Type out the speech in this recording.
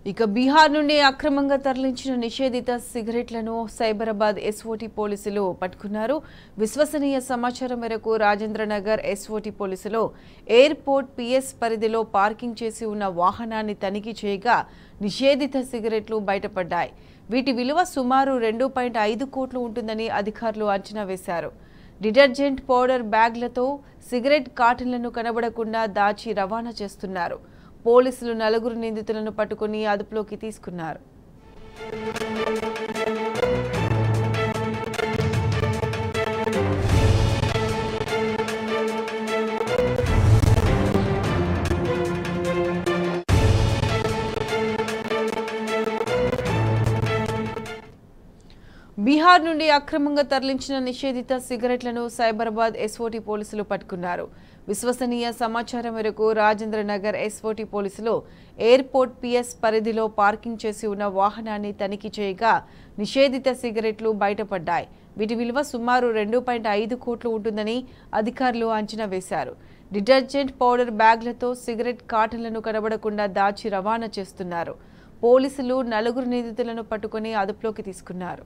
ఇక బీహార్ నుండి అక్రమంగా తరలించిన నిషేధిత సిగరెట్లను సైబరాబాద్ ఎస్ఓటీ పోలీసులు పట్టుకున్నారు. విశ్వసనీయ సమాచారం మేరకు రాజేంద్రనగర్ ఎస్ఓటీ పోలీసులు ఎయిర్పోర్ట్ పిఎస్ పరిధిలో పార్కింగ్ చేసి ఉన్న వాహనాన్ని తనిఖీ చేయగా నిషేధిత సిగరెట్లు బయటపడ్డాయి. వీటి విలువ సుమారు 2.5 కోట్లు ఉంటుందని అధికారులు అంచనా వేశారు. డిటర్జెంట్ పౌడర్ బ్యాగ్లతో సిగరెట్ కార్టన్లను కనబడకుండా దాచి రవాణా చేస్తున్నారు. పోలీసులు 4 నిందితులను పట్టుకుని అదుపులోకి తీసుకున్నారు. బీహార్ నుండి అక్రమంగా తరలించిన నిషేధిత సిగరెట్లను సైబరాబాద్ ఎస్ఓటీ పోలీసులు పట్టుకున్నారు. విశ్వసనీయ సమాచారం మేరకు రాజేంద్రనగర్ ఎస్ఓటీ పోలీసులు ఎయిర్పోర్ట్ పిఎస్ పరిధిలో పార్కింగ్ చేసి ఉన్న వాహనాన్ని తనిఖీ చేయగా నిషేధిత సిగరెట్లు బయటపడ్డాయి. వీటి విలువ సుమారు 2.5 కోట్లు ఉంటుందని అధికారులు అంచనా వేశారు. డిటర్జెంట్ పౌడర్ బ్యాగ్లతో సిగరెట్ కార్టన్లను కనబడకుండా దాచి రవాణా చేస్తున్నారు. పోలీసులు 4 నిందితులను పట్టుకుని అదుపులోకి తీసుకున్నారు.